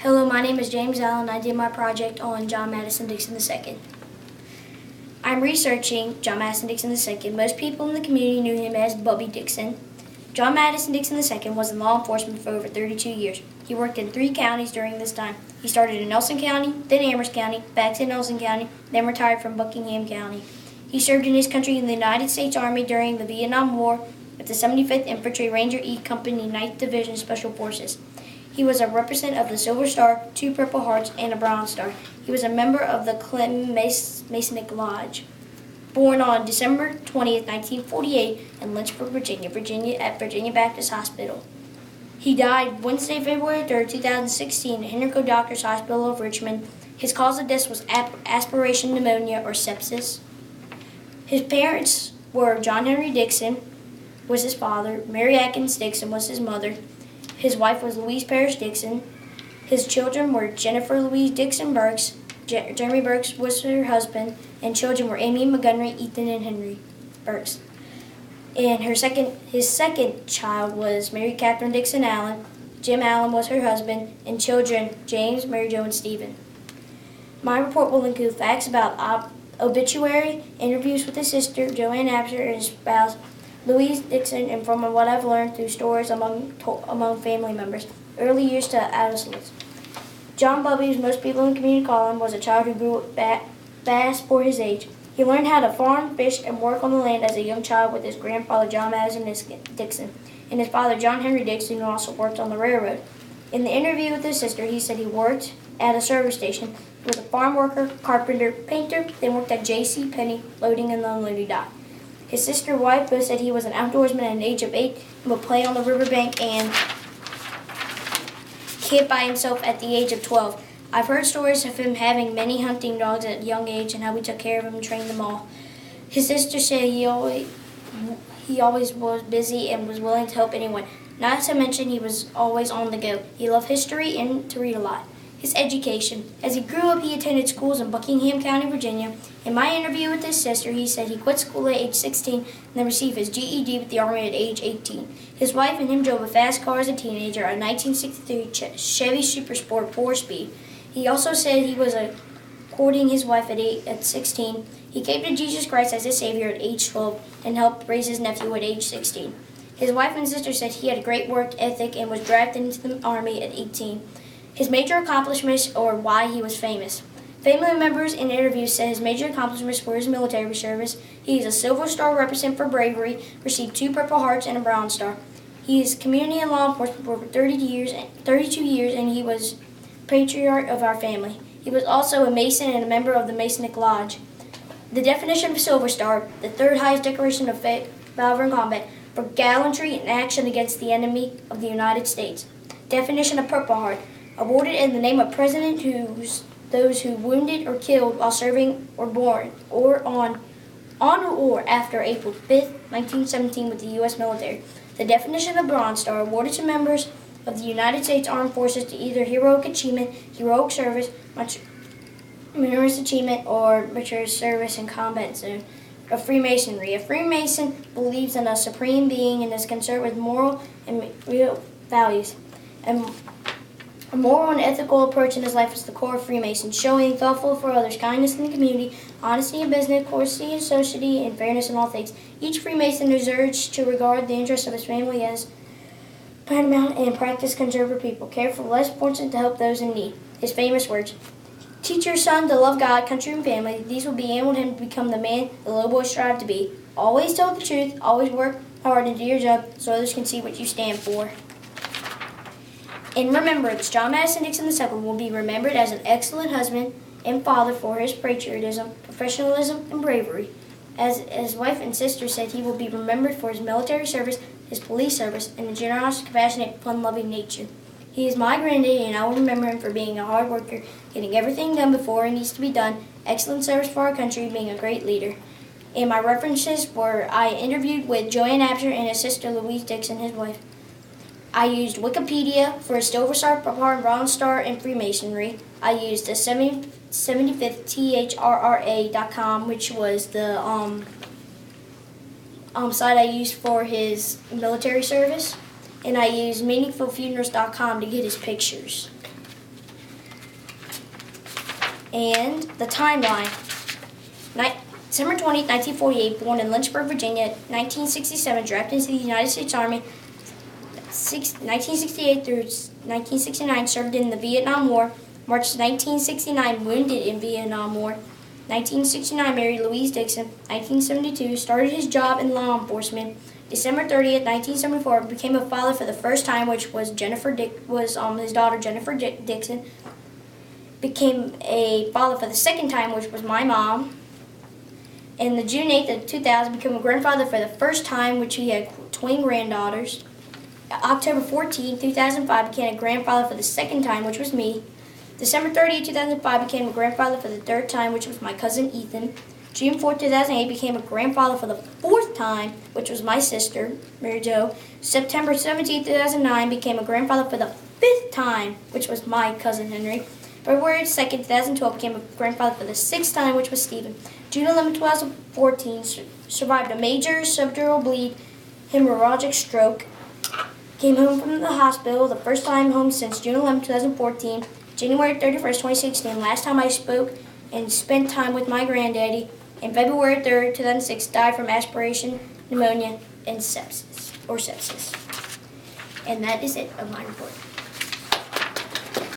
Hello, my name is James Allen. I did my project on John Madison Dixon II. I'm researching John Madison Dixon II. Most people in the community knew him as Bubby Dixon. John Madison Dixon II was in law enforcement for over 32 years. He worked in 3 counties during this time. He started in Nelson County, then Amherst County, back to Nelson County, then retired from Buckingham County. He served in his country in the United States Army during the Vietnam War with the 75th Infantry Ranger E Company 9th Division Special Forces. He was a representative of the Silver Star, 2 Purple Hearts, and a Bronze Star. He was a member of the Clinton Masonic Lodge. Born on December 20th, 1948 in Lynchburg, Virginia at Virginia Baptist Hospital. He died Wednesday, February 3rd, 2016 at Henrico Doctors Hospital of Richmond. His cause of death was aspiration pneumonia or sepsis. His parents were John Henry Dixon, was his father. Mary Atkins Dixon was his mother. His wife was Louise Parrish Dixon. His children were Jennifer Louise Dixon Burks. Jeremy Burks was her husband, and children were Amy Montgomery, Ethan, and Henry Burks. And his second child was Mary Catherine Dixon Allen. Jim Allen was her husband, and children James, Mary Jo, and Stephen. My report will include facts about obituary, interviews with his sister, Joanne Abser, and his spouse, Louise Dixon, and from what I've learned through stories among family members, early years to adolescence. John Bubby, as most people in the community call him, was a child who grew up fast for his age. He learned how to farm, fish, and work on the land as a young child with his grandfather, John Madison Dixon, and his father, John Henry Dixon, who also worked on the railroad. In the interview with his sister, he said he worked at a service station. He was a farm worker, carpenter, painter, then worked at J.C. Penney, loading and unloading dock. His sister, wife, both said he was an outdoorsman at the age of 8 and would play on the riverbank and camp by himself at the age of 12. I've heard stories of him having many hunting dogs at a young age and how he took care of them and trained them all. His sister said he always was busy and was willing to help anyone. Not to mention he was always on the go. He loved history and to read a lot. His education. As he grew up, he attended schools in Buckingham County, Virginia. In my interview with his sister, he said he quit school at age 16 and then received his GED with the Army at age 18. His wife and him drove a fast car as a teenager, a 1963 Chevy Super Sport 4-speed. He also said he was courting his wife at 16. He came to Jesus Christ as his Savior at age 12 and helped raise his nephew at age 16. His wife and sister said he had a great work ethic and was drafted into the Army at 18. His major accomplishments, or why he was famous. Family members in interviews said his major accomplishments were his military service. He is a Silver Star representative for bravery, received 2 Purple Hearts and a Bronze Star. He is community and law enforcement for over 32 years, and he was patriarch of our family. He was also a Mason and a member of the Masonic Lodge. The definition of Silver Star, the 3rd highest decoration of valor in combat, for gallantry and action against the enemy of the United States. Definition of Purple Heart, awarded in the name of President those who wounded or killed while serving or born or on or after April 5th, 1917 with the U.S. military. The definition of Bronze Star, awarded to members of the United States Armed Forces to either heroic achievement, heroic service, meritorious achievement, or mature service in combat zone. Of Freemasonry. A Freemason believes in a supreme being and is concerned with moral and real values. And a moral and ethical approach in his life is the core of Freemason, showing thoughtful for others, kindness in the community, honesty in business, courtesy in society, and fairness in all things. Each Freemason is urged to regard the interests of his family as paramount and practice conservative people, care for the less fortunate to help those in need. His famous words: teach your son to love God, country, and family. These will enable him to become the man the little boys strive to be. Always tell the truth, always work hard and do your job so others can see what you stand for. In remembrance, John Madison Dixon II will be remembered as an excellent husband and father for his patriotism, professionalism, and bravery. As his wife and sister said, he will be remembered for his military service, his police service, and a generous, compassionate, fun-loving nature. He is my granddaddy, and I will remember him for being a hard worker, getting everything done before it needs to be done, excellent service for our country, being a great leader. And my references were I interviewed with Joanne Abser and his sister Louise Dixon, his wife. I used Wikipedia for Silver Star, Purple Heart, Bronze Star, and Freemasonry. I used the 75th THRRA.com, which was the site I used for his military service. And I used meaningfulfunerals.com to get his pictures. And the timeline. December 20th, 1948, born in Lynchburg, Virginia. 1967, drafted into the United States Army. 1968 through 1969, served in the Vietnam War. March 1969, wounded in Vietnam War. 1969, married Louise Dixon. 1972, started his job in law enforcement. December 30th, 1974, became a father for the first time, which was his daughter Jennifer Dixon. Became a father for the second time, which was my mom. And the June 8th of 2000, became a grandfather for the first time, which he had twin granddaughters. October 14th, 2005, became a grandfather for the second time, which was me. December 30th, 2005, became a grandfather for the third time, which was my cousin Ethan. June 4th, 2008, became a grandfather for the fourth time, which was my sister, Mary Jo. September 17th, 2009, became a grandfather for the fifth time, which was my cousin Henry. February 2nd, 2012, became a grandfather for the sixth time, which was Stephen. June 11, 2014, survived a major subdural bleed, hemorrhagic stroke. Came home from the hospital, the first time home since June 11, 2014. January 31st, 2016, last time I spoke and spent time with my granddaddy. And February 3rd, 2006, died from aspiration, pneumonia, and sepsis. And that is it of my report.